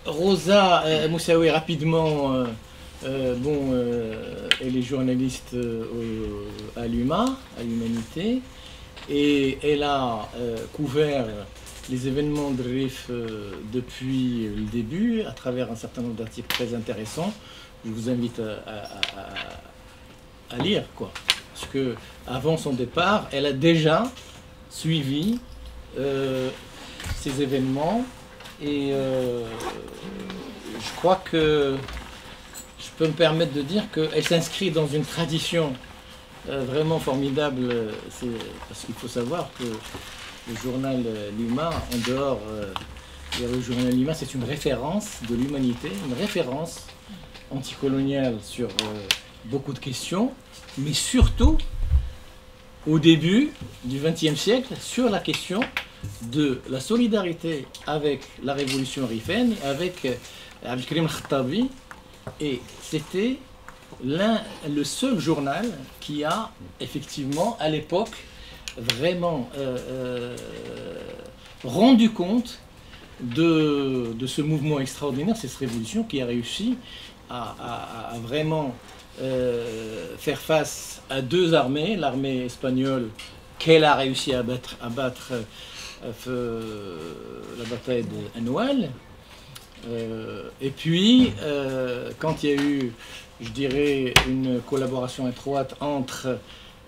Rosa Moussaoui, rapidement, elle est journaliste à l'UMA, à l'Humanité, et elle a couvert les événements de RIF depuis le début, à travers un certain nombre d'articles très intéressants. Je vous invite à lire, quoi. Parce que avant son départ, elle a déjà suivi ces événements, et je crois que je peux me permettre de dire qu'elle s'inscrit dans une tradition vraiment formidable. Parce qu'il faut savoir que le journal Lima, en dehors le journal Lima, c'est une référence de l'humanité, une référence anticoloniale sur beaucoup de questions, mais surtout au début du XXe siècle sur la question de la solidarité avec la révolution rifaine, avec Abdelkrim Khattabi, et c'était le seul journal qui a effectivement à l'époque vraiment rendu compte de ce mouvement extraordinaire, cette révolution qui a réussi à vraiment faire face à deux armées, l'armée espagnole qu'elle a réussi à battre la bataille d'Anoual, et puis quand il y a eu, je dirais, une collaboration étroite entre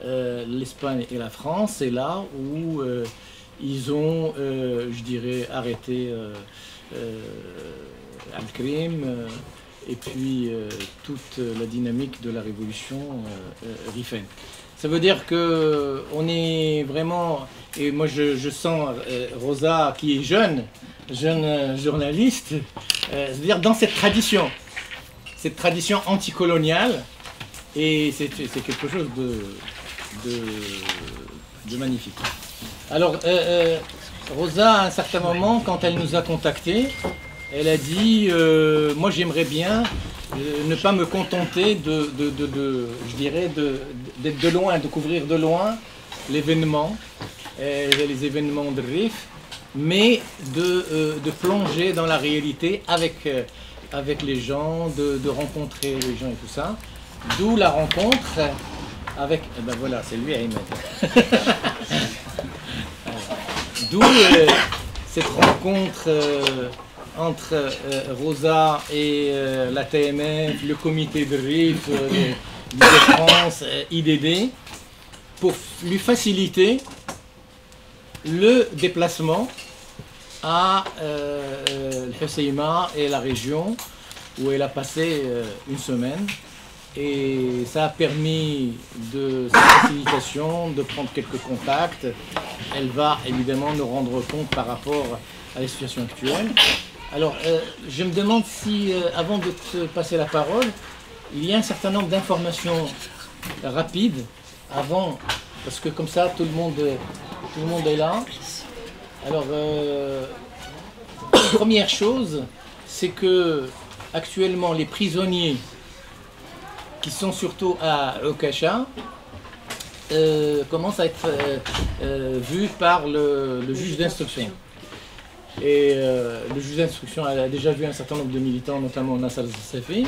l'Espagne et la France, c'est là où ils ont, je dirais, arrêté Abdelkrim, et puis toute la dynamique de la révolution rifaine. Ça veut dire qu'on est vraiment, et moi je sens Rosa qui est jeune journaliste, c'est-à-dire dans cette tradition anticoloniale, et c'est quelque chose de magnifique. Alors Rosa, à un certain moment, quand elle nous a contactés, elle a dit moi j'aimerais bien ne pas me contenter je dirais d'être de loin, de couvrir de loin l'événement, les événements de RIF, mais de plonger dans la réalité avec les gens, de rencontrer les gens et tout ça. D'où la rencontre avec, ben voilà, c'est lui Ahmed. D'où cette rencontre entre Rosa et la TMF, le comité de RIF, de France, IDD, pour lui faciliter le déplacement à Hoceima et la région où elle a passé une semaine. Et ça a permis de cette facilitation, de prendre quelques contacts. Elle va évidemment nous rendre compte par rapport à la situation actuelle. Alors, je me demande si, avant de te passer la parole, il y a un certain nombre d'informations rapides avant, parce que comme ça, tout le monde est là. Alors, première chose, c'est que actuellement, les prisonniers qui sont surtout à Okasha commencent à être vus par le juge d'instruction. Et le juge d'instruction a déjà vu un certain nombre de militants, notamment Nassar Safi,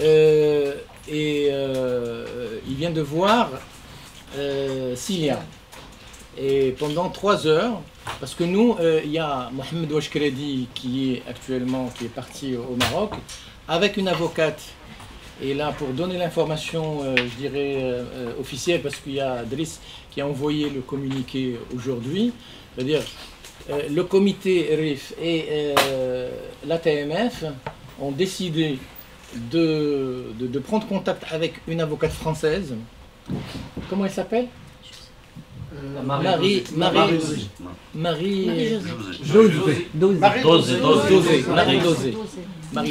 et il vient de voir Cilia. Et pendant 3 heures, parce que nous, il y a Mohamed Ouachkredi qui est parti au Maroc, avec une avocate. Et là, pour donner l'information, je dirais, officielle, parce qu'il y a Driss qui a envoyé le communiqué aujourd'hui, c'est-à-dire le comité RIF et la TMF ont décidé de prendre contact avec une avocate française. Comment elle s'appelle ? Marie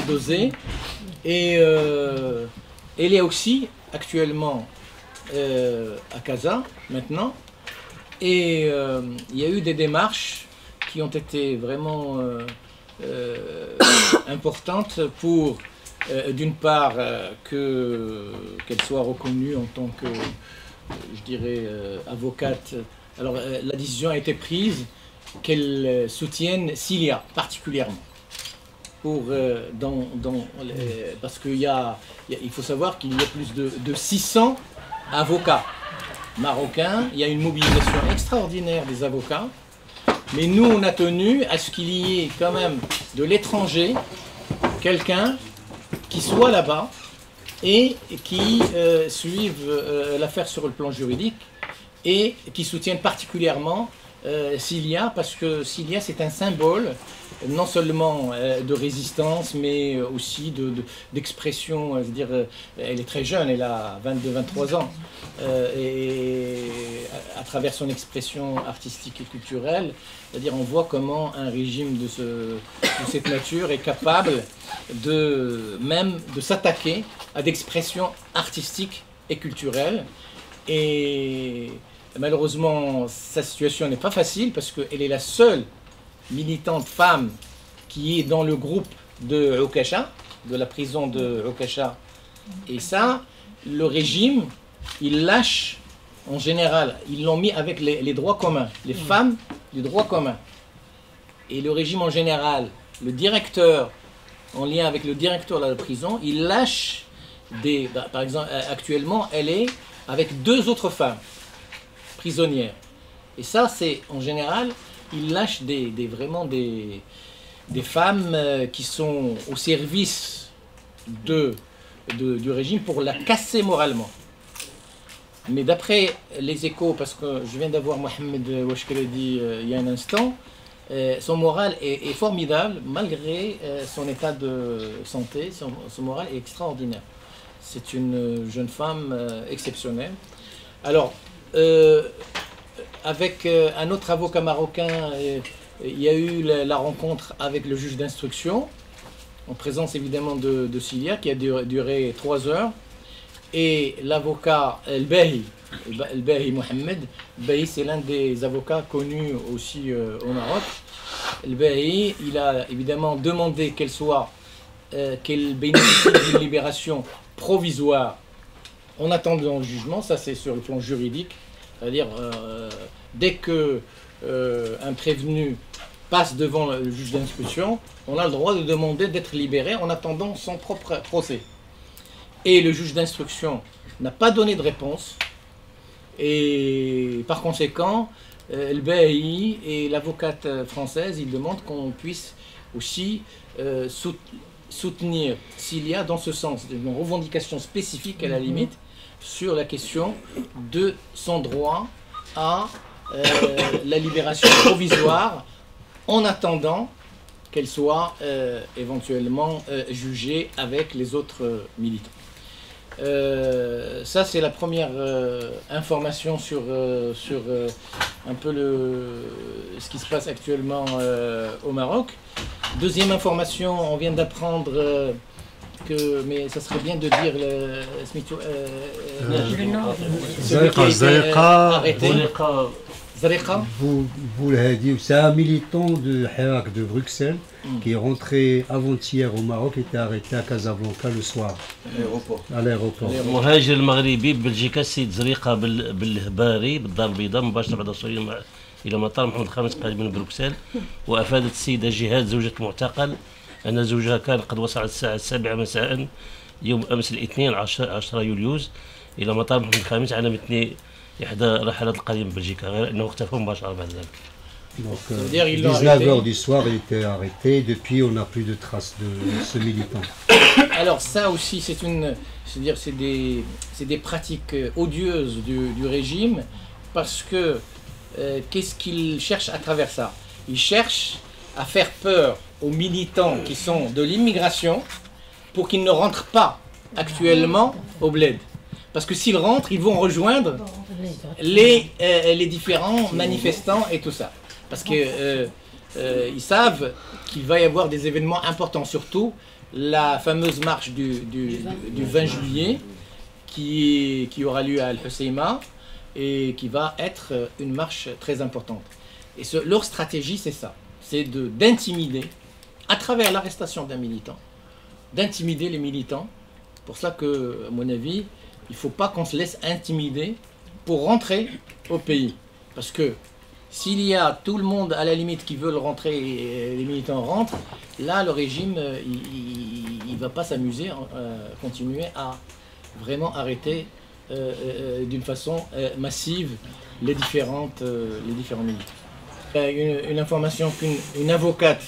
Dosé. Et elle est aussi actuellement à Casa maintenant. Et il y a eu des démarches qui ont été vraiment importantes pour, d'une part, qu'elle soit reconnue en tant que, je dirais, avocate. Alors la décision a été prise qu'elle soutienne Cilia particulièrement. pour, parce il faut savoir qu'il y a plus de 600 avocats marocains. Il y a une mobilisation extraordinaire des avocats. Mais nous, on a tenu à ce qu'il y ait quand même de l'étranger, quelqu'un qui soit là-bas et qui suive l'affaire sur le plan juridique et qui soutienne particulièrement Cilia, parce que Cilia, c'est un symbole non seulement de résistance, mais aussi d'expression. Je veux dire, elle est très jeune, elle a 22-23 ans, et à travers son expression artistique et culturelle, c'est-à-dire on voit comment un régime de cette nature est capable même de s'attaquer à d'expressions artistiques et culturelles. Et malheureusement, sa situation n'est pas facile parce qu'elle est la seule militante femme qui est dans le groupe de Okasha, de la prison de Okasha. Et ça, le régime, il lâche en général, ils l'ont mis avec les droits communs, les femmes du droit commun. Et le régime en général, le directeur, en lien avec le directeur de la prison, il lâche par exemple, actuellement, elle est avec 2 autres femmes prisonnières. Et ça, c'est en général, il lâche vraiment des femmes qui sont au service du régime pour la casser moralement. Mais d'après les échos, parce que je viens d'avoir Mohamed Ouachkredi il y a un instant, son moral est formidable malgré son état de santé. Son moral est extraordinaire. C'est une jeune femme exceptionnelle. Alors, avec un autre avocat marocain, il y a eu la rencontre avec le juge d'instruction, en présence évidemment de Cilia, qui a duré 3 heures. Et l'avocat El-Bahi Mohamed, El-Bahi c'est l'un des avocats connus aussi au Maroc. El-Bahi, il a évidemment demandé qu'elle bénéficie d'une libération provisoire en attendant le jugement. Ça, c'est sur le plan juridique, c'est-à-dire dès que un prévenu passe devant le juge d'instruction, on a le droit de demander d'être libéré en attendant son propre procès. Et le juge d'instruction n'a pas donné de réponse. Et par conséquent, le BAI et l'avocate française, ils demandent qu'on puisse aussi soutenir Cilia dans ce sens, une revendication spécifique à la limite sur la question de son droit à la libération provisoire en attendant qu'elle soit éventuellement jugée avec les autres militants. Ça, c'est la première information sur un peu ce qui se passe actuellement au Maroc. Deuxième information, on vient d'apprendre mais ça serait bien de dire celui qui a été arrêté. Zariqa. Vous l'avez dit, c'est un militant de Hirak de Bruxelles qui est rentré avant-hier au Maroc et était arrêté à Casablanca le soir. À l'aéroport. مهاجر المغربي ببلجيكا السيد زريقة بالهباري بالدار البيضاء مباشرة بعد وصوله إلى مطار محمد الخامس قادم من بروكسل. وأفادت السيدة جهاد زوجة المعتقل أن زوجها كان قد وصل الساعة 7 مساء يوم أمس الاثنين 10 يوليوز إلى مطار محمد الخامس على متن إحدى رحلات القادمة ببلجيكا غير أنه اختفى مباشرة بعد ذلك. Donc, 19h du soir, il était arrêté. Depuis, on n'a plus de traces de ce militant. Alors ça aussi, c'est des pratiques odieuses du régime, parce que qu'est-ce qu'il cherche à travers ça? Il cherche à faire peur aux militants qui sont de l'immigration pour qu'ils ne rentrent pas actuellement au bled. Parce que s'ils rentrent, ils vont rejoindre les différents manifestants et tout ça. Parce qu'ils savent qu'il va y avoir des événements importants, surtout la fameuse marche du 20 juillet qui aura lieu à Al-Husseima et qui va être une marche très importante. Et leur stratégie, c'est ça, c'est d'intimider, à travers l'arrestation d'un militant, d'intimider les militants. Pour ça que, à mon avis, il ne faut pas qu'on se laisse intimider pour rentrer au pays. Parce que S'il y a tout le monde à la limite qui veut rentrer, les militants rentrent, là le régime il ne va pas s'amuser, continuer à vraiment arrêter d'une façon massive les différents militants. Une information qu'une avocate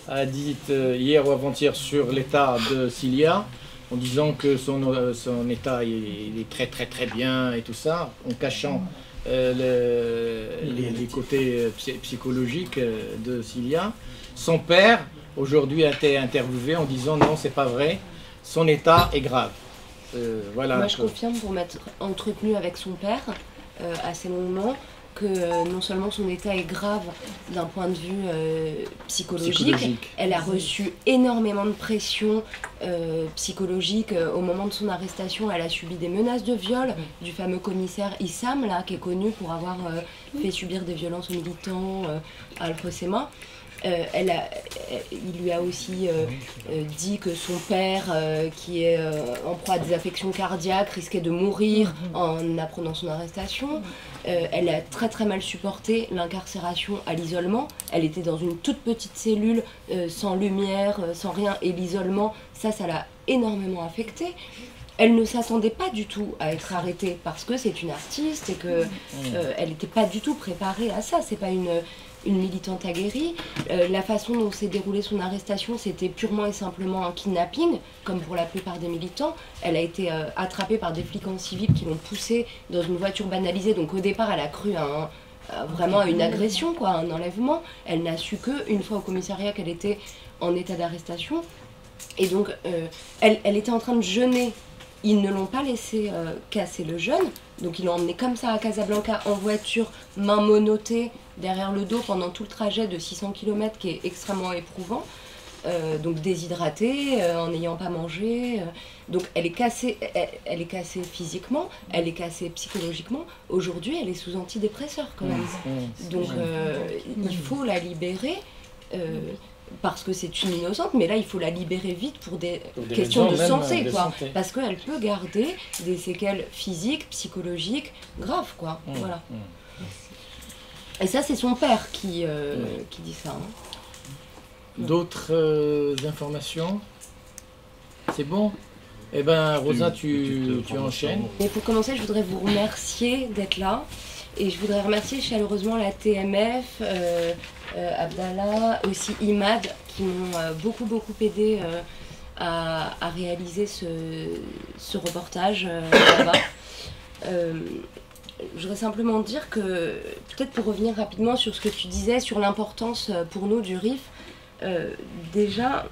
a dite hier ou avant-hier sur l'état de Cilia, en disant que son état il est très très très bien et tout ça, en cachant les côtés psychologiques de Cilia. Son père aujourd'hui a été interviewé en disant non, c'est pas vrai, son état est grave. Voilà. Moi je confirme pour m'être entretenu avec son père assez longuement que non seulement son état est grave d'un point de vue psychologique, elle a reçu énormément de pression psychologique au moment de son arrestation. Elle a subi des menaces de viol du fameux commissaire Issam, là, qui est connu pour avoir fait subir des violences aux militants à Al-Hosema. Il lui a aussi dit que son père, qui est en proie à des affections cardiaques, risquait de mourir en apprenant son arrestation. Elle a très très mal supporté l'incarcération à l'isolement. Elle était dans une toute petite cellule, sans lumière, sans rien, et l'isolement, ça l'a énormément affectée. Elle ne s'attendait pas du tout à être arrêtée parce que c'est une artiste et que elle n'était pas du tout préparée à ça. C'est pas une militante aguerrie. La façon dont s'est déroulée son arrestation, c'était purement et simplement un kidnapping, comme pour la plupart des militants. Elle a été attrapée par des flics en civil qui l'ont poussée dans une voiture banalisée. Donc au départ, elle a cru vraiment à une agression, quoi, un enlèvement. Elle n'a su qu'une fois au commissariat qu'elle était en état d'arrestation. Et donc, elle était en train de jeûner. Ils ne l'ont pas laissé casser le jeûne. Donc ils l'ont emmenée comme ça à Casablanca en voiture, main monottée, derrière le dos pendant tout le trajet de 600 km qui est extrêmement éprouvant. Donc déshydratée, en n'ayant pas mangé. Donc elle est cassée physiquement, elle est cassée psychologiquement. Aujourd'hui, elle est sous antidépresseurs quand même. Donc il faut la libérer. Parce que c'est une innocente, mais là il faut la libérer vite pour des questions de santé, quoi. Parce qu'elle peut garder des séquelles physiques, psychologiques graves, quoi. Voilà. Et ça, c'est son père qui dit ça. Hein. D'autres informations? C'est bon? Eh ben, Rosa, tu enchaînes. Et pour commencer, je voudrais vous remercier d'être là. Et je voudrais remercier chaleureusement la TMF, Abdallah, aussi Imad, qui m'ont beaucoup aidé à réaliser ce reportage là-bas. Je voudrais simplement dire que, peut-être pour revenir rapidement sur ce que tu disais, sur l'importance pour nous du RIF, déjà,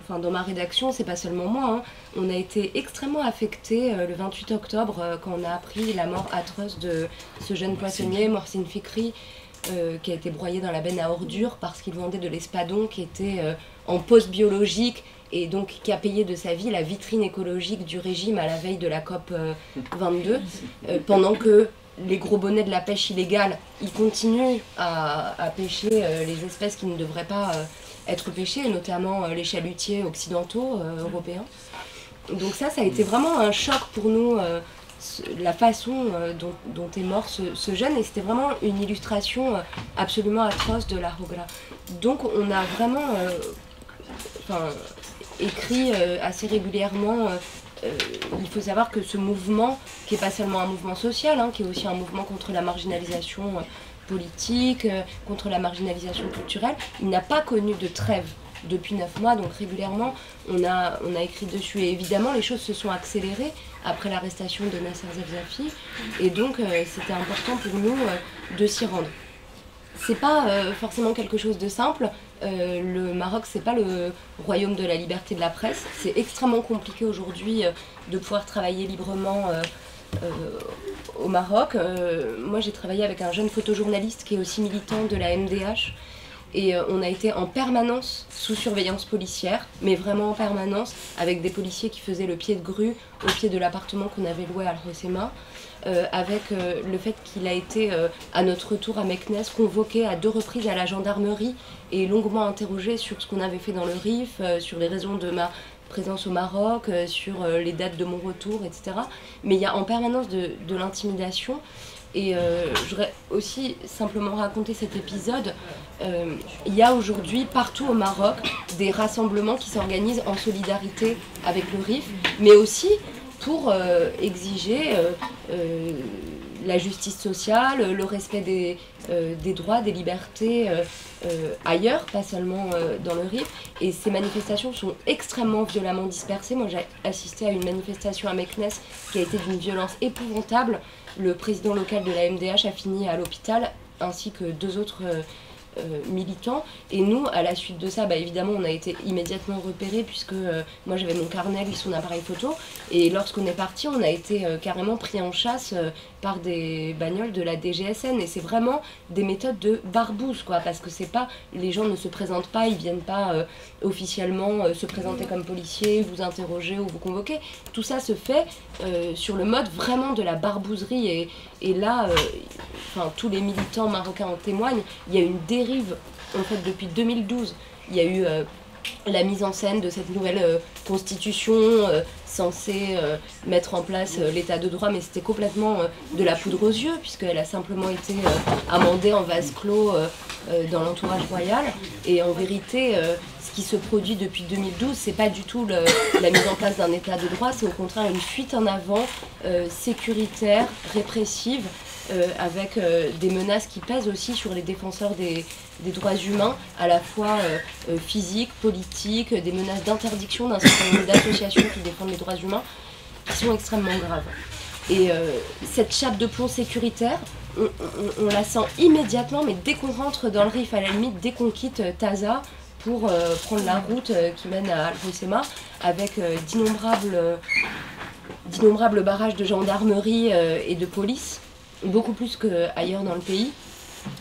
dans ma rédaction, c'est pas seulement moi, hein, on a été extrêmement affectés le 28 octobre quand on a appris la mort atroce de ce jeune poissonnier, Mohsin Fikri, qui a été broyé dans la benne à ordures parce qu'il vendait de l'espadon qui était en pause biologique et donc qui a payé de sa vie la vitrine écologique du régime à la veille de la COP 22, pendant que les gros bonnets de la pêche illégale, ils continuent à pêcher les espèces qui ne devraient pas être pêchées, notamment les chalutiers occidentaux européens. Donc ça a été vraiment un choc pour nous, la façon dont est mort ce jeune, et c'était vraiment une illustration absolument atroce de la Hogra. Donc on a vraiment écrit assez régulièrement. Il faut savoir que ce mouvement, qui n'est pas seulement un mouvement social, hein, qui est aussi un mouvement contre la marginalisation politique, contre la marginalisation culturelle, il n'a pas connu de trêve depuis 9 mois, donc régulièrement on a écrit dessus, et évidemment les choses se sont accélérées après l'arrestation de Nasser Zelzafi, et donc c'était important pour nous de s'y rendre. C'est pas forcément quelque chose de simple. Le Maroc, c'est pas le royaume de la liberté de la presse. C'est extrêmement compliqué aujourd'hui de pouvoir travailler librement au Maroc. Moi, j'ai travaillé avec un jeune photojournaliste qui est aussi militant de la MDH. Et on a été en permanence sous surveillance policière, mais vraiment en permanence, avec des policiers qui faisaient le pied de grue au pied de l'appartement qu'on avait loué à Al-Hosema. Avec le fait qu'il a été, à notre retour à Meknès, convoqué à 2 reprises à la gendarmerie et longuement interrogé sur ce qu'on avait fait dans le RIF, sur les raisons de ma présence au Maroc, sur les dates de mon retour, etc. Mais il y a en permanence de l'intimidation. Et je voudrais aussi simplement raconter cet épisode. Il y a aujourd'hui partout au Maroc des rassemblements qui s'organisent en solidarité avec le RIF, mais aussi pour exiger la justice sociale, le respect des droits, des libertés ailleurs, pas seulement dans le RIF. Et ces manifestations sont extrêmement violemment dispersées. Moi, j'ai assisté à une manifestation à Meknès qui a été d'une violence épouvantable. Le président local de la MDH a fini à l'hôpital, ainsi que 2 autres militants. Et nous, à la suite de ça, évidemment, on a été immédiatement repérés, puisque moi j'avais mon carnet, lui son appareil photo. Et lorsqu'on est parti, on a été carrément pris en chasse par des bagnoles de la DGSN. Et c'est vraiment des méthodes de barbouze, quoi, parce que c'est pas, les gens ne se présentent pas, ils viennent pas officiellement se présenter comme policiers, vous interroger ou vous convoquer. Tout ça se fait sur le mode vraiment de la barbouzerie. Et là, tous les militants marocains en témoignent, il y a une dérive, en fait, depuis 2012. Il y a eu la mise en scène de cette nouvelle constitution censée mettre en place l'état de droit, mais c'était complètement de la poudre aux yeux, puisqu'elle a simplement été amendée en vase clos dans l'entourage royal. Et en vérité, ce qui se produit depuis 2012, c'est pas du tout la mise en place d'un état de droit, c'est au contraire une fuite en avant sécuritaire, répressive, avec des menaces qui pèsent aussi sur les défenseurs des droits humains, à la fois physiques, politiques, des menaces d'interdiction d'un certain nombre d'associations qui défendent les droits humains, qui sont extrêmement graves. Et cette chape de plomb sécuritaire, on la sent immédiatement, mais dès qu'on rentre dans le RIF, à la limite, dès qu'on quitte Taza pour prendre la route qui mène à Al-Hoceima, avec d'innombrables barrages de gendarmerie et de police, beaucoup plus qu'ailleurs dans le pays.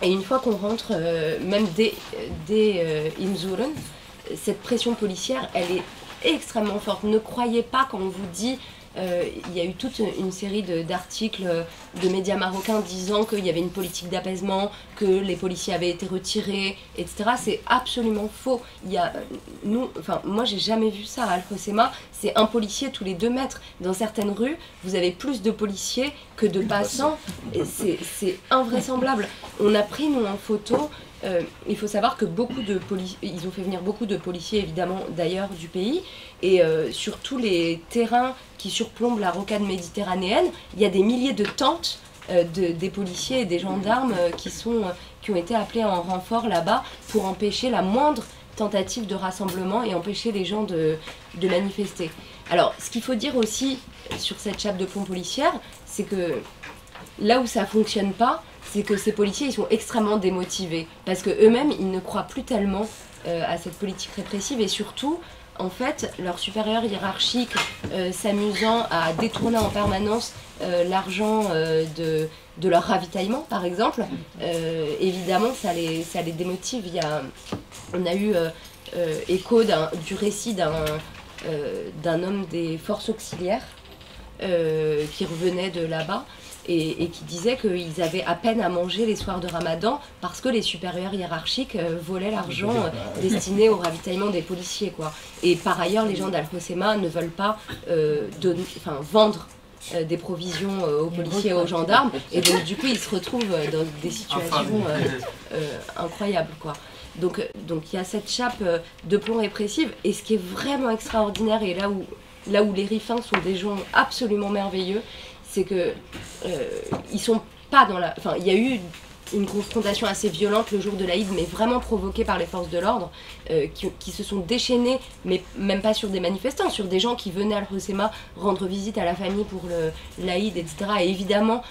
Et une fois qu'on rentre, même dès Imzouren, cette pression policière, elle est extrêmement forte. Ne croyez pas quand on vous dit, il y a eu toute une série d'articles de médias marocains disant qu'il y avait une politique d'apaisement, que les policiers avaient été retirés, etc. C'est absolument faux. Moi, j'ai jamais vu ça à Al-Hoceima. C'est un policier tous les 2 mètres. Dans certaines rues, vous avez plus de policiers que de passants. C'est invraisemblable. On a pris, nous, en photo. Il faut savoir que ils ont fait venir beaucoup de policiers, évidemment, d'ailleurs du pays. Et sur tous les terrains qui surplombent la rocade méditerranéenne, il y a des milliers de tentes des policiers et des gendarmes qui ont été appelés en renfort là-bas pour empêcher la moindre tentative de rassemblement et empêcher les gens de manifester. Alors, ce qu'il faut dire aussi sur cette chape de plomb policière, c'est que là où ça fonctionne pas, c'est que ces policiers, ils sont extrêmement démotivés, parce qu'eux-mêmes, ils ne croient plus tellement à cette politique répressive, et surtout, en fait, leurs supérieurs hiérarchiques s'amusant à détourner en permanence l'argent de leur ravitaillement, par exemple, évidemment, ça les démotive. On a eu écho du récit d'un homme des forces auxiliaires qui revenait de là-bas, et qui disait qu'ils avaient à peine à manger les soirs de Ramadan parce que les supérieurs hiérarchiques volaient l'argent destiné au ravitaillement des policiers, quoi. Et par ailleurs, les gens d'Al-Hoceima ne veulent pas vendre des provisions aux policiers et aux gendarmes, et donc du coup ils se retrouvent dans des situations incroyables, quoi. Donc il y a cette chape de plomb répressive, et ce qui est vraiment extraordinaire, et là où les Rifins sont des gens absolument merveilleux, c'est que ils sont pas dans la... Enfin, il y a eu une confrontation assez violente le jour de l'Aïd, mais vraiment provoquée par les forces de l'ordre, qui se sont déchaînées, mais même pas sur des manifestants, sur des gens qui venaient à Al-Hoceima rendre visite à la famille pour l'Aïd, etc. Et évidemment,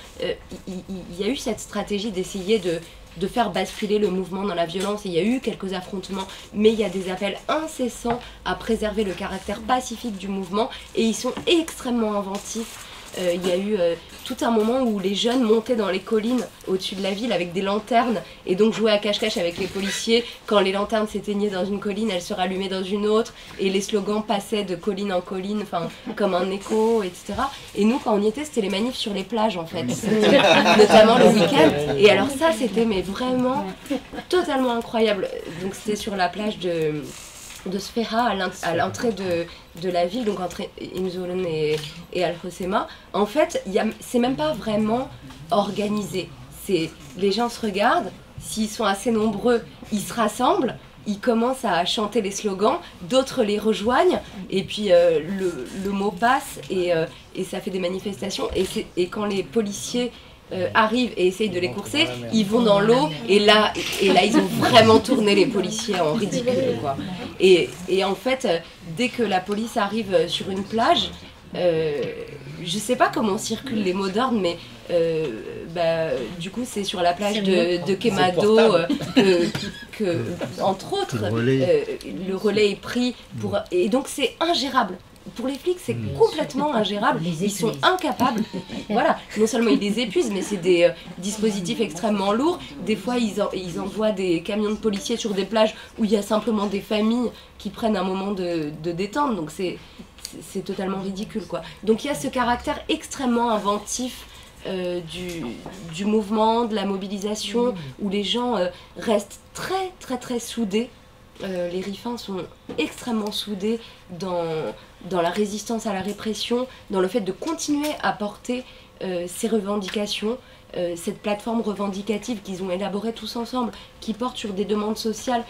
il y a eu cette stratégie d'essayer de faire basculer le mouvement dans la violence, et il y a eu quelques affrontements, mais il y a des appels incessants à préserver le caractère pacifique du mouvement, et ils sont extrêmement inventifs. Il y a eu tout un moment où les jeunes montaient dans les collines au-dessus de la ville avec des lanternes, et donc jouaient à cache-cache avec les policiers. Quand les lanternes s'éteignaient dans une colline, elles se rallumaient dans une autre, et les slogans passaient de colline en colline, comme un écho, etc. Et nous, quand on y était, c'était les manifs sur les plages, en fait, notamment le week-end. Et alors ça, c'était vraiment totalement incroyable. Donc c'était sur la plage de Sfera, à l'entrée de la ville, donc entre Imzoulon et Al Hoceima, en fait, c'est même pas vraiment organisé. Les gens se regardent, s'ils sont assez nombreux, ils se rassemblent, ils commencent à chanter les slogans, d'autres les rejoignent, et puis le mot passe, et ça fait des manifestations. Et quand les policiers arrivent et essayent de les courser, ils vont dans l'eau, et là ils ont vraiment tourné les policiers en ridicule, quoi. Et en fait, dès que la police arrive sur une plage, je sais pas comment circulent les mots d'ordre, mais du coup c'est sur la plage de Quemado que entre autres le relais est pris et donc c'est ingérable. Pour les flics, c'est complètement ingérable. Ils sont incapables. Voilà. Non seulement ils les épuisent, mais c'est des dispositifs extrêmement lourds. Des fois, ils envoient des camions de policiers sur des plages où il y a simplement des familles qui prennent un moment de détente. Donc c'est totalement ridicule, quoi. Donc il y a ce caractère extrêmement inventif du mouvement, de la mobilisation, où les gens restent très très très soudés. Les Rifins sont extrêmement soudés dans la résistance à la répression, dans le fait de continuer à porter ces revendications, cette plateforme revendicative qu'ils ont élaborée tous ensemble, qui porte sur des demandes sociales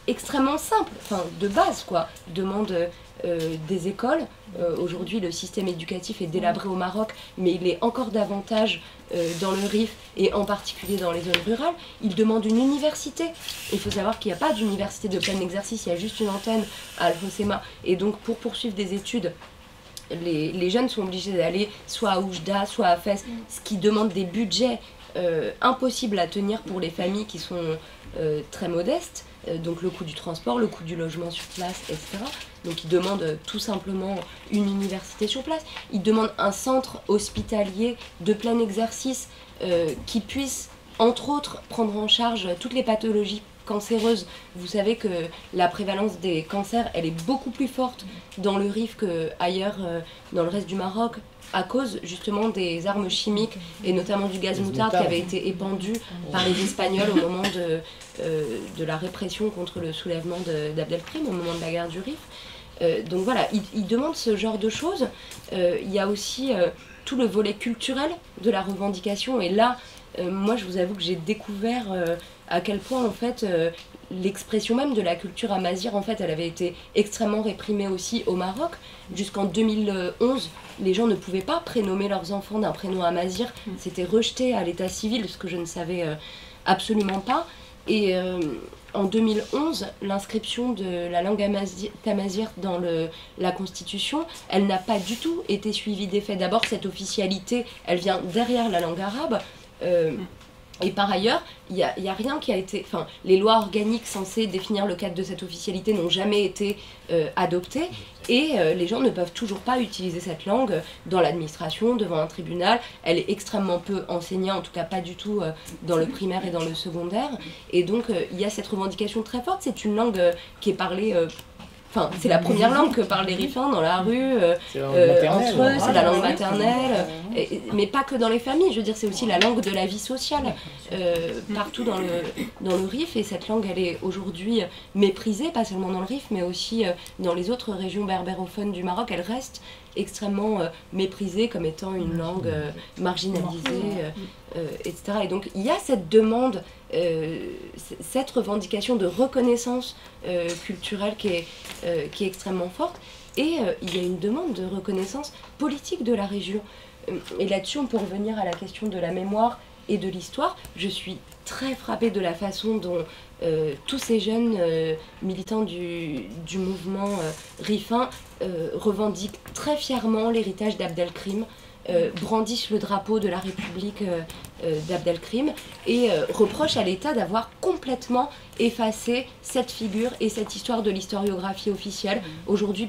extrêmement simples, enfin de base, quoi. Demande des écoles. Aujourd'hui, le système éducatif est délabré au Maroc, mais il est encore davantage dans le Rif et en particulier dans les zones rurales. Ils demandent une université. Il faut savoir qu'il n'y a pas d'université de plein exercice, il y a juste une antenne à Al Hoceima. Et donc, pour poursuivre des études, les jeunes sont obligés d'aller soit à Oujda, soit à Fès, ce qui demande des budgets impossibles à tenir pour les familles qui sont très modestes. Donc le coût du transport, le coût du logement sur place, etc. Donc ils demandent tout simplement une université sur place. Ils demandent un centre hospitalier de plein exercice qui puisse, entre autres, prendre en charge toutes les pathologies cancéreuses. Vous savez que la prévalence des cancers, elle est beaucoup plus forte dans le Rif qu'ailleurs dans le reste du Maroc, à cause justement des armes chimiques et notamment du gaz moutarde qui avait été épandu par les Espagnols au moment de la répression contre le soulèvement d'Abdelkrim, au moment de la guerre du Rif. Donc voilà, ils demandent ce genre de choses. Il y a aussi tout le volet culturel de la revendication, et là, moi je vous avoue que j'ai découvert à quel point en fait l'expression même de la culture amazigh, en fait, elle avait été extrêmement réprimée aussi au Maroc. Jusqu'en 2011, les gens ne pouvaient pas prénommer leurs enfants d'un prénom amazigh. C'était rejeté à l'état civil, ce que je ne savais absolument pas. Et en 2011, l'inscription de la langue amazigh dans la Constitution, elle n'a pas du tout été suivie d'effet. D'abord, cette officialité, elle vient derrière la langue arabe. Et par ailleurs, il y a rien qui a été... Enfin, les lois organiques censées définir le cadre de cette officialité n'ont jamais été adoptées. Et les gens ne peuvent toujours pas utiliser cette langue dans l'administration, devant un tribunal. Elle est extrêmement peu enseignée, en tout cas pas du tout dans le primaire et dans le secondaire. Et donc, il y a cette revendication très forte. C'est une langue qui est parlée... Enfin, c'est la première langue que parlent les Rifins dans la rue, entre eux, c'est la langue maternelle, mais pas que dans les familles, je veux dire, c'est aussi la langue de la vie sociale, partout dans le Rif, et cette langue, elle est aujourd'hui méprisée, pas seulement dans le Rif, mais aussi dans les autres régions berbérophones du Maroc. Elle reste extrêmement méprisée comme étant une langue marginalisée, etc. Et donc, il y a cette demande, cette revendication de reconnaissance culturelle qui est extrêmement forte, et il y a une demande de reconnaissance politique de la région. Et là-dessus, on peut revenir à la question de la mémoire et de l'histoire. Je suis très frappée de la façon dont tous ces jeunes militants du mouvement Rifin revendiquent très fièrement l'héritage d'Abdelkrim, brandissent le drapeau de la République d'Abdelkrim et reprochent à l'État d'avoir complètement effacé cette figure et cette histoire de l'historiographie officielle. Aujourd'hui,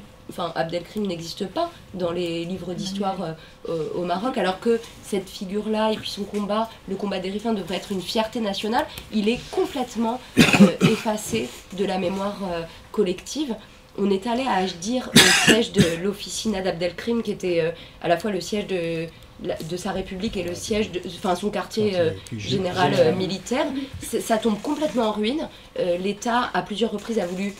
Abdelkrim n'existe pas dans les livres d'histoire au Maroc, alors que cette figure-là et puis son combat, le combat des Rifins, devrait être une fierté nationale. Il est complètement effacé de la mémoire collective. On est allé à Ajdir, au siège de l'officina d'Abdelkrim, qui était à la fois le siège de sa république et le siège son quartier général militaire. Ça tombe complètement en ruine. L'État, à plusieurs reprises, a voulu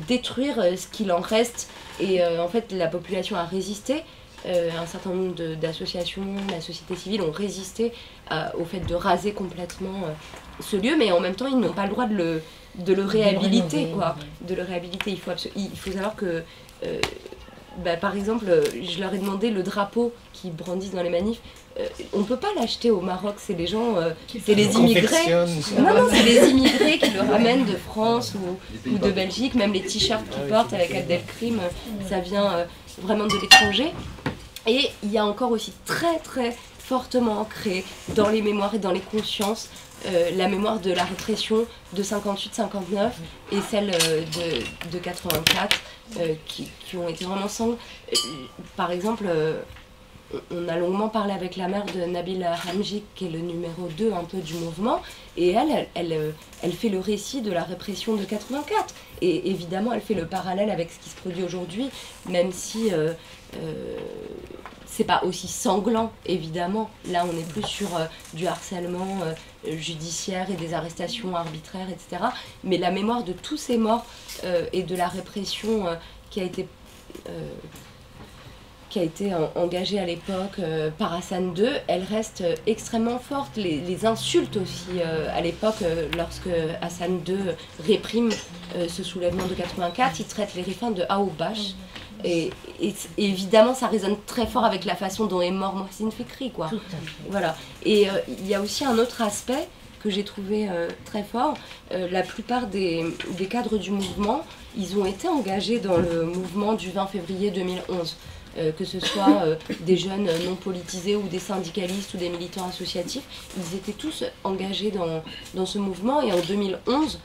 détruire ce qu'il en reste. Et en fait, la population a résisté. Un certain nombre d'associations, la société civile ont résisté au fait de raser complètement ce lieu, mais en même temps, ils n'ont pas le droit de le réhabiliter, quoi. De le réhabiliter. Il faut savoir que, par exemple, je leur ai demandé le drapeau qu'ils brandissent dans les manifs. On ne peut pas l'acheter au Maroc, c'est les gens, c'est les immigrés. Non, c'est les immigrés qui le ramènent de France ou de Belgique. Même les t-shirts qu'ils portent avec Abdelkrim, ça vient vraiment de l'étranger. Et il y a encore aussi très très fortement ancré dans les mémoires et dans les consciences la mémoire de la répression de 58-59 et celle de 84 qui ont été vraiment sanglantes. Par exemple, on a longuement parlé avec la mère de Nabil Hamjik, qui est le numéro 2 un peu du mouvement, et elle fait le récit de la répression de 84. Et évidemment, elle fait le parallèle avec ce qui se produit aujourd'hui, même si c'est pas aussi sanglant, évidemment. Là, on est plus sur du harcèlement judiciaire et des arrestations arbitraires, etc. Mais la mémoire de tous ces morts et de la répression qui a été engagée à l'époque par Hassan II, elle reste extrêmement forte. Les insultes aussi, à l'époque, lorsque Hassan II réprime ce soulèvement de 84, il traite les rifins de Aoubash. Et évidemment, ça résonne très fort avec la façon dont est mort Mohsin Fikri, quoi. Voilà. Et il y a aussi un autre aspect que j'ai trouvé très fort. La plupart des cadres du mouvement, ils ont été engagés dans le mouvement du 20 février 2011. Que ce soit des jeunes non politisés ou des syndicalistes ou des militants associatifs, ils étaient tous engagés dans ce mouvement. Et en 2011,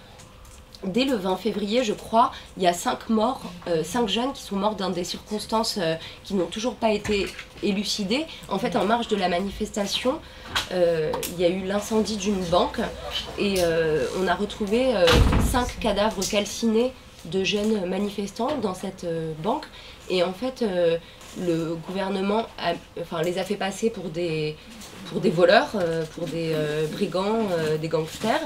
dès le 20 février, je crois, il y a 5 morts, 5 jeunes qui sont morts dans des circonstances qui n'ont toujours pas été élucidées. En fait, en marge de la manifestation, il y a eu l'incendie d'une banque et on a retrouvé 5 cadavres calcinés de jeunes manifestants dans cette banque. Et en fait, le gouvernement les a fait passer pour des voleurs, pour des brigands, des gangsters,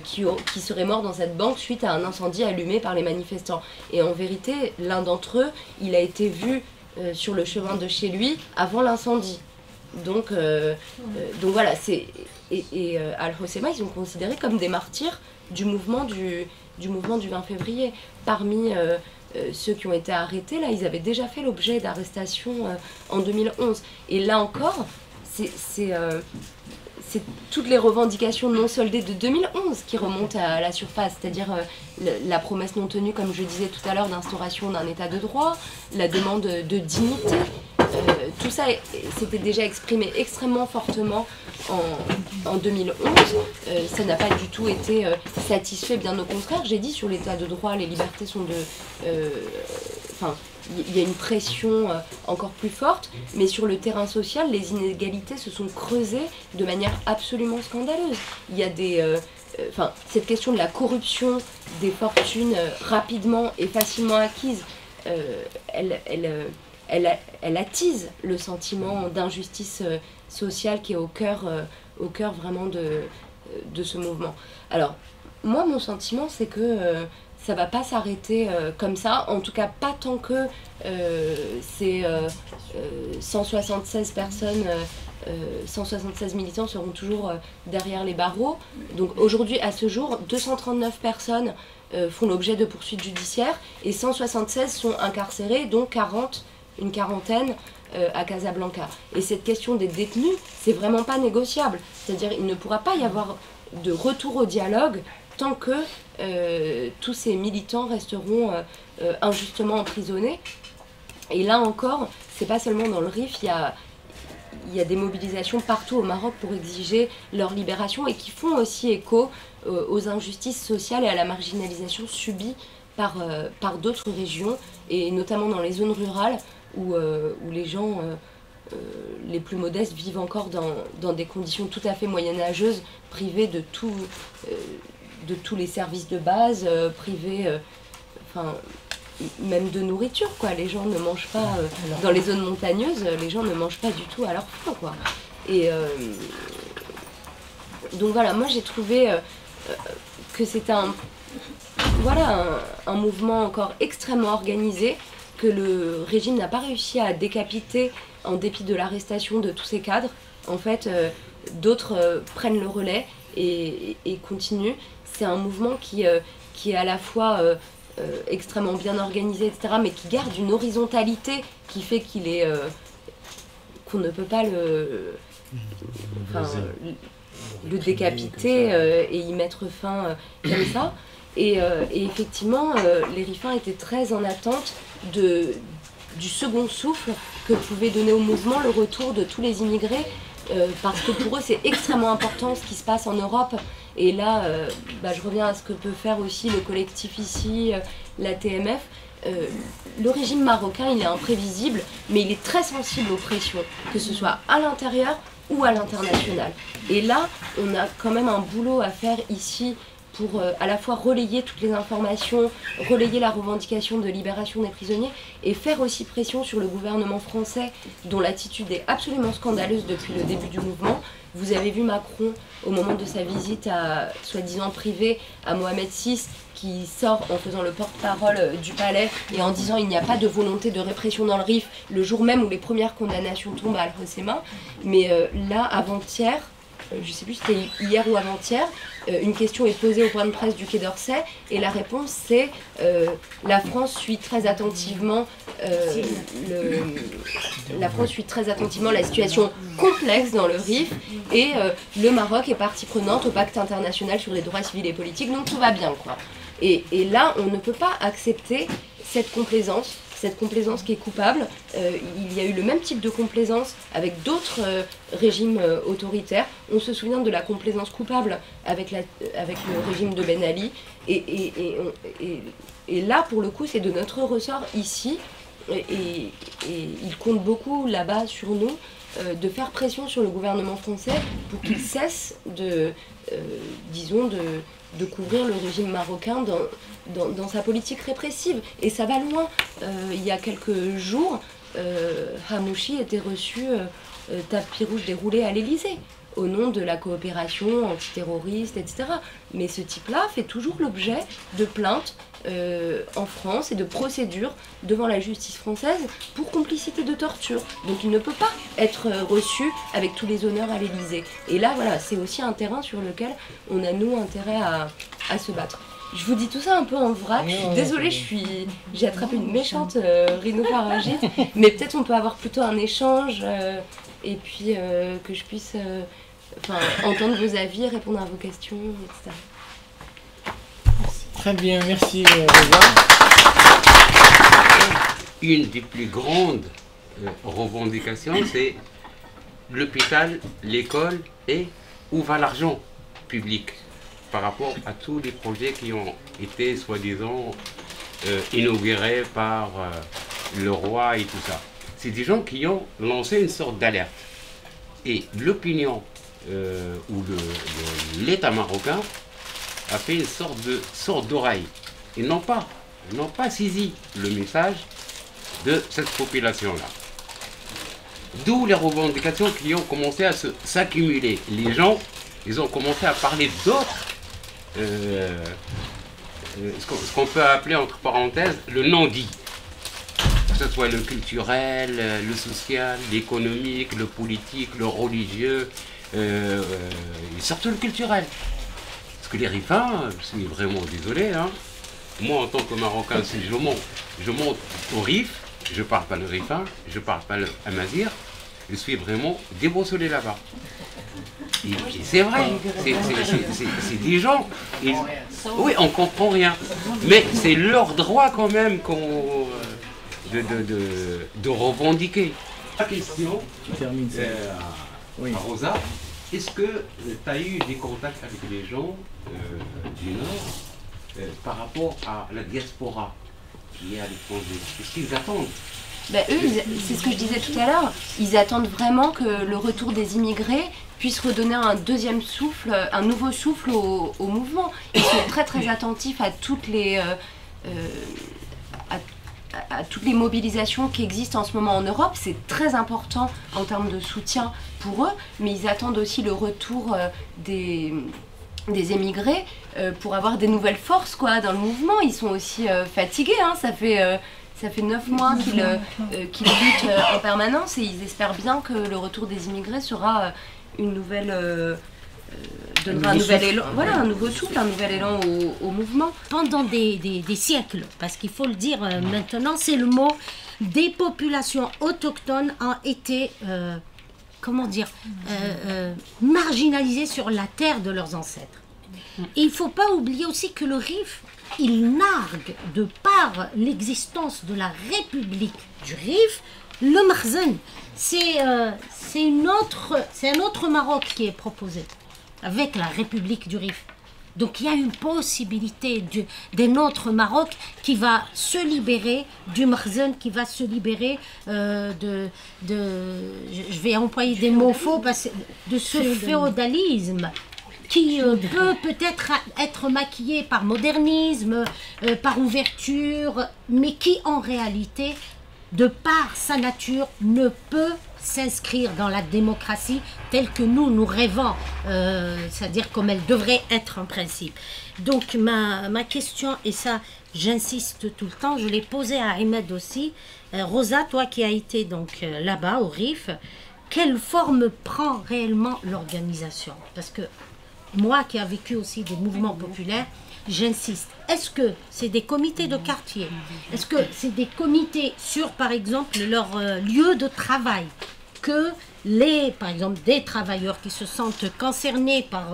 qui seraient morts dans cette banque suite à un incendie allumé par les manifestants. Et en vérité, l'un d'entre eux, il a été vu sur le chemin de chez lui avant l'incendie. Donc voilà, Al-Hoceima, ils sont considérés comme des martyrs du mouvement du 20 février. Parmi ceux qui ont été arrêtés, là, ils avaient déjà fait l'objet d'arrestations en 2011. Et là encore, c'est toutes les revendications non soldées de 2011 qui remontent à la surface, c'est-à-dire la promesse non tenue, comme je disais tout à l'heure, d'instauration d'un état de droit, la demande de dignité. Tout ça s'était déjà exprimé extrêmement fortement en 2011. Ça n'a pas du tout été satisfait, bien au contraire. J'ai dit sur l'état de droit, les libertés sont il y a une pression encore plus forte, mais sur le terrain social, les inégalités se sont creusées de manière absolument scandaleuse. Il y a cette question de la corruption des fortunes rapidement et facilement acquises, elle attise le sentiment d'injustice sociale qui est au cœur vraiment de ce mouvement. Alors, moi, mon sentiment, c'est que ça va pas s'arrêter comme ça, en tout cas pas tant que ces 176 personnes, 176 militants seront toujours derrière les barreaux. Donc aujourd'hui, à ce jour, 239 personnes font l'objet de poursuites judiciaires et 176 sont incarcérées, dont une quarantaine à Casablanca. Et cette question des détenus, c'est vraiment pas négociable. C'est-à-dire il ne pourra pas y avoir de retour au dialogue tant que tous ces militants resteront injustement emprisonnés. Et là encore, c'est pas seulement dans le Rif, il y a des mobilisations partout au Maroc pour exiger leur libération et qui font aussi écho aux injustices sociales et à la marginalisation subie par d'autres régions, et notamment dans les zones rurales où les gens les plus modestes vivent encore dans des conditions tout à fait moyenâgeuses, privés de tous les services de base, privés même de nourriture, quoi. Les gens ne mangent pas, dans les zones montagneuses, les gens ne mangent pas du tout à leur faim, quoi. Et donc voilà, moi j'ai trouvé que c'était voilà, un mouvement encore extrêmement organisé que le régime n'a pas réussi à décapiter en dépit de l'arrestation de tous ces cadres. En fait, d'autres prennent le relais et continuent. C'est un mouvement qui est à la fois extrêmement bien organisé, etc., mais qui garde une horizontalité qui fait qu'on ne peut pas le décapiter et y mettre fin comme ça. Et effectivement, les Rifins étaient très en attente du second souffle que pouvait donner au mouvement le retour de tous les immigrés, parce que pour eux c'est extrêmement important ce qui se passe en Europe. Et là, je reviens à ce que peut faire aussi le collectif ici, la TMF. Le régime marocain, il est imprévisible, mais il est très sensible aux pressions, que ce soit à l'intérieur ou à l'international. Et là, on a quand même un boulot à faire ici pour à la fois relayer toutes les informations, relayer la revendication de libération des prisonniers et faire aussi pression sur le gouvernement français dont l'attitude est absolument scandaleuse depuis le début du mouvement. Vous avez vu Macron au moment de sa visite soi-disant privée à Mohamed VI qui sort en faisant le porte-parole du palais et en disant il n'y a pas de volonté de répression dans le RIF le jour même où les premières condamnations tombent à Al-Hoceima. Mais là, avant-hier, je ne sais plus si c'était hier ou avant-hier, une question est posée au point de presse du Quai d'Orsay et la réponse c'est la France suit très attentivement la situation complexe dans le RIF et le Maroc est partie prenante au pacte international sur les droits civils et politiques, donc tout va bien quoi. Et là on ne peut pas accepter cette complaisance qui est coupable. Il y a eu le même type de complaisance avec d'autres régimes autoritaires. On se souvient de la complaisance coupable avec le régime de Ben Ali. Et là, pour le coup, c'est de notre ressort ici. Et il compte beaucoup là-bas sur nous de faire pression sur le gouvernement français pour qu'il cesse de couvrir le régime marocain dans sa politique répressive. Et ça va loin. Il y a quelques jours, Hamouchi était reçu tapis rouge déroulé à l'Élysée au nom de la coopération antiterroriste, etc. Mais ce type-là fait toujours l'objet de plaintes en France et de procédures devant la justice française pour complicité de torture. Donc il ne peut pas être reçu avec tous les honneurs à l'Élysée. Et là, voilà, c'est aussi un terrain sur lequel on a, nous, intérêt à se battre. Je vous dis tout ça un peu en vrac, je suis désolée, j'ai attrapé une méchante rhinopharyngite, mais peut-être on peut avoir plutôt un échange et puis que je puisse entendre vos avis, répondre à vos questions, etc. Très bien, merci Reza. Une des plus grandes revendications, c'est l'hôpital, l'école et où va l'argent public par rapport à tous les projets qui ont été soi-disant inaugurés par le roi et tout ça. C'est des gens qui ont lancé une sorte d'alerte. Et l'opinion ou l'État marocain a fait une sorte d'oreille. Ils n'ont pas saisi le message de cette population-là. D'où les revendications qui ont commencé à s'accumuler. Les gens, ils ont commencé à parler d'autres, ce qu'on peut appeler entre parenthèses le non-dit. Que ce soit le culturel, le social, l'économique, le politique, le religieux, et surtout le culturel. Parce que les Rifins, je suis vraiment désolé, hein, moi en tant que Marocain, si je monte au Rif, je parle pas le Rifin, je parle pas le Amazir, je suis vraiment déboussolé là-bas. Et c'est vrai, c'est des gens, oui, on comprend rien, mais c'est leur droit quand même de revendiquer. La question à Rosa, est-ce que tu as eu des contacts avec les gens du Nord par rapport à la diaspora qui est à l'étranger? Qu'est-ce qu'ils attendent? Eux, c'est ce que je disais tout à l'heure, ils attendent vraiment que le retour des immigrés puisse redonner un deuxième souffle, un nouveau souffle au mouvement. Ils sont très très attentifs à toutes les mobilisations qui existent en ce moment en Europe. C'est très important en termes de soutien pour eux, mais ils attendent aussi le retour des des émigrés pour avoir des nouvelles forces quoi, dans le mouvement. Ils sont aussi fatigués, hein. Ça fait 9 mois qu'ils luttent en permanence et ils espèrent bien que le retour des immigrés sera une nouvelle... donnera un nouvel élan, voilà, un nouveau souffle, un nouvel élan au mouvement. Pendant des siècles, parce qu'il faut le dire maintenant, c'est le mot, des populations autochtones ont été, comment dire, marginalisées sur la terre de leurs ancêtres. Et il ne faut pas oublier aussi que le Rif, il nargue de par l'existence de la République du Rif, le Makhzen. C'est un autre Maroc qui est proposé avec la République du Rif. Donc il y a une possibilité d'un autre Maroc qui va se libérer du Makhzen, qui va se libérer je vais employer des mots faux, parce que de ce féodalisme qui peut peut-être être maquillé par modernisme, par ouverture, mais qui en réalité, de par sa nature, ne peut s'inscrire dans la démocratie telle que nous rêvons, c'est-à-dire comme elle devrait être en principe. Donc ma question, et ça j'insiste tout le temps, je l'ai posée à Ahmed aussi, Rosa, toi qui as été donc là-bas au Rif, quelle forme prend réellement l'organisation? Parce que moi qui ai vécu aussi des mouvements populaires, j'insiste, est-ce que c'est des comités de quartier? Est-ce que c'est des comités sur, par exemple, leur lieu de travail? Que par exemple, des travailleurs qui se sentent concernés par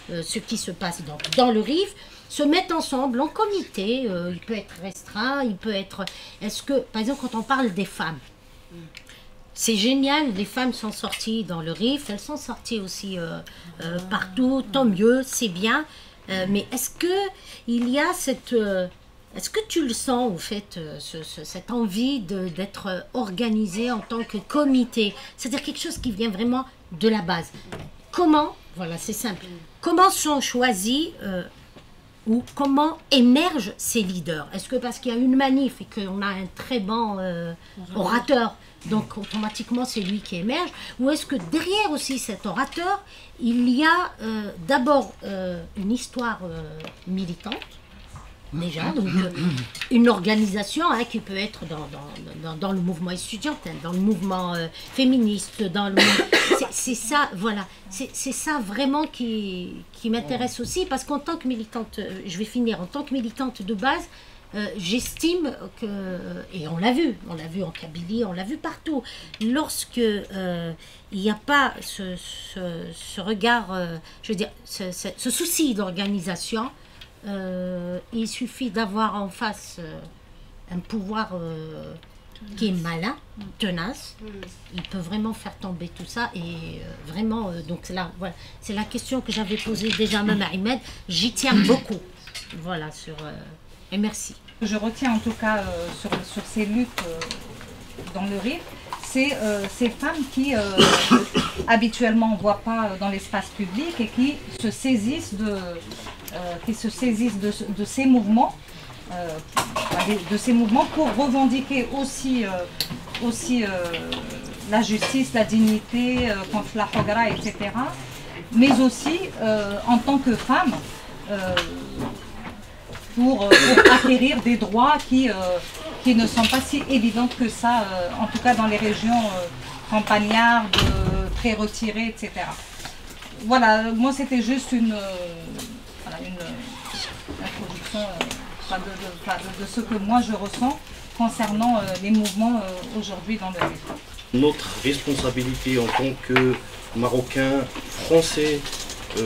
ce qui se passe dans le Rif se mettent ensemble en comité, il peut être restreint, il peut être... Est-ce que, par exemple, quand on parle des femmes, c'est génial, les femmes sont sorties dans le Rif, elles sont sorties aussi partout, tant mieux, c'est bien. Mais est-ce qu'il y a cette... est-ce que tu le sens, au fait, cette envie d'être organisé en tant que comité? C'est-à-dire quelque chose qui vient vraiment de la base. Comment, voilà, c'est simple, comment sont choisis ou comment émergent ces leaders? Est-ce que parce qu'il y a une manif et qu'on a un très bon orateur, donc automatiquement c'est lui qui émerge, ou est-ce que derrière aussi cet orateur, il y a d'abord une histoire militante, déjà, donc une organisation qui peut être dans le mouvement étudiant, dans le mouvement féministe, c'est ça, voilà, c'est ça vraiment qui m'intéresse aussi, parce qu'en tant que militante, je vais finir, en tant que militante de base, j'estime que, et on l'a vu en Kabylie, on l'a vu partout, lorsque il n'y a pas ce regard, je veux dire, ce souci d'organisation, il suffit d'avoir en face un pouvoir qui est malin, tenace, il peut vraiment faire tomber tout ça, et vraiment, donc là, voilà, c'est la question que j'avais posée déjà même à Ahmed, j'y tiens beaucoup, voilà, et merci. Je retiens en tout cas sur ces luttes dans le Rif, c'est ces femmes qui habituellement on ne voit pas dans l'espace public et qui se saisissent de ces mouvements, pour revendiquer aussi la justice, la dignité contre la hogra, etc. Mais aussi en tant que femmes, pour acquérir des droits qui ne sont pas si évidents que ça, en tout cas dans les régions campagnardes, très retirées, etc. Voilà, moi c'était juste une introduction de ce que moi je ressens concernant les mouvements aujourd'hui dans le Rif. Notre responsabilité en tant que Marocains, Français,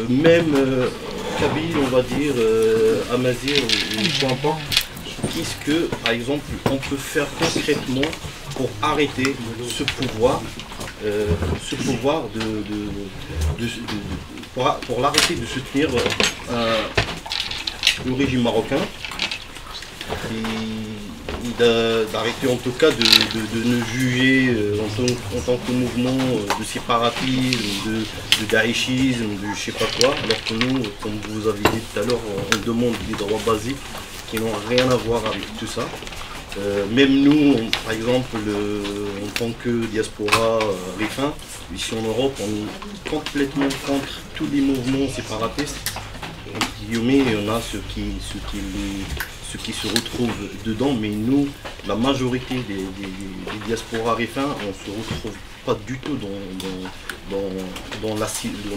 même Kabyle, on va dire, Amazigh ou peu importe, qu'est-ce que, par exemple, on peut faire concrètement pour arrêter ce pouvoir pour l'arrêter de soutenir le régime marocain et d'arrêter en tout cas de nous juger en tant que mouvement de séparatisme, de daïchisme, de je sais pas quoi, alors que nous, comme vous avez dit tout à l'heure, on demande des droits basiques qui n'ont rien à voir avec tout ça. Même nous, par exemple, en tant que diaspora rifin, ici en Europe, on est complètement contre tous les mouvements séparatistes. entre guillemets, il y en a ceux qui se retrouvent dedans, mais nous, la majorité des diasporas rifins, on ne se retrouve pas du tout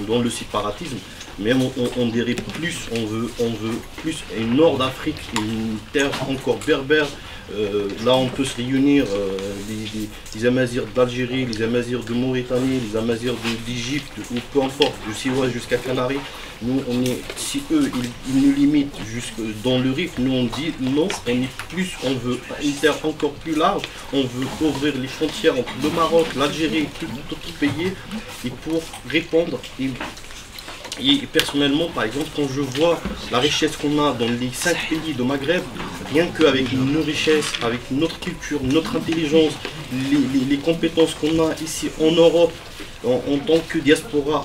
dans le séparatisme. Même on dirait plus, on veut plus une Nord d'Afrique, une terre encore berbère. Là on peut se réunir, les Amazirs d'Algérie, les Amazirs de Mauritanie, les Amazirs d'Égypte, ou peu importe, de Siwa jusqu'à Canaries. Nous on est, si eux ils nous limitent jusque dans le Rif, nous on dit non, on est plus, on veut une terre encore plus large, on veut ouvrir les frontières entre le Maroc, l'Algérie et tout autre pays, et pour répondre. Et personnellement, par exemple, quand je vois la richesse qu'on a dans les 5 pays de Maghreb, rien qu'avec nos richesses, avec notre culture, notre intelligence, les compétences qu'on a ici en Europe, en tant que diaspora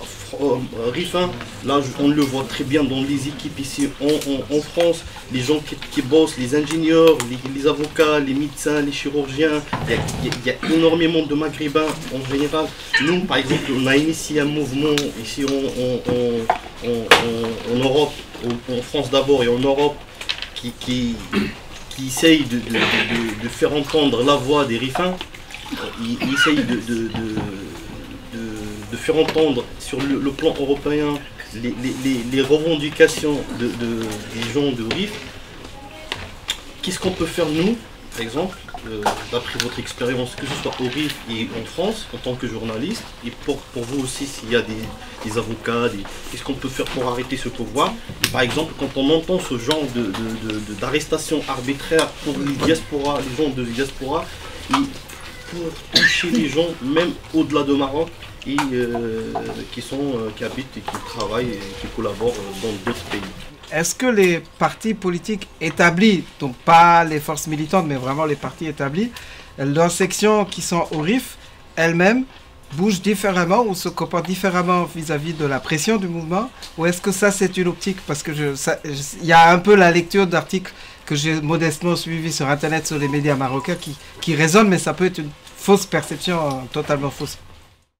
rifin, là on le voit très bien dans les équipes ici en France, les gens qui bossent, les ingénieurs, les avocats, les médecins, les chirurgiens, il y a énormément de maghrébins en général. Nous par exemple on a initié un mouvement ici en Europe, en France d'abord et en Europe, qui essaye de faire entendre la voix des rifins. Il essaye de faire entendre sur le plan européen les revendications des gens de RIF. Qu'est-ce qu'on peut faire nous, par exemple, d'après votre expérience, que ce soit au RIF et en France, en tant que journaliste, et pour vous aussi, s'il y a des avocats, qu'est-ce qu'on peut faire pour arrêter ce pouvoir? Et par exemple, quand on entend ce genre d'arrestation arbitraire pour les diasporas, les gens de diaspora, et pour toucher les gens, même au-delà de Maroc, et qui habitent et qui travaillent et qui collaborent dans d'autres pays. Est-ce que les partis politiques établis, donc pas les forces militantes, mais vraiment les partis établis, leurs sections qui sont au RIF, elles-mêmes, bougent différemment ou se comportent différemment vis-à-vis de la pression du mouvement? Ou est-ce que ça, c'est une optique? Parce que il y a un peu la lecture d'articles que j'ai modestement suivi sur Internet, sur les médias marocains, qui résonnent, mais ça peut être une fausse perception, totalement fausse.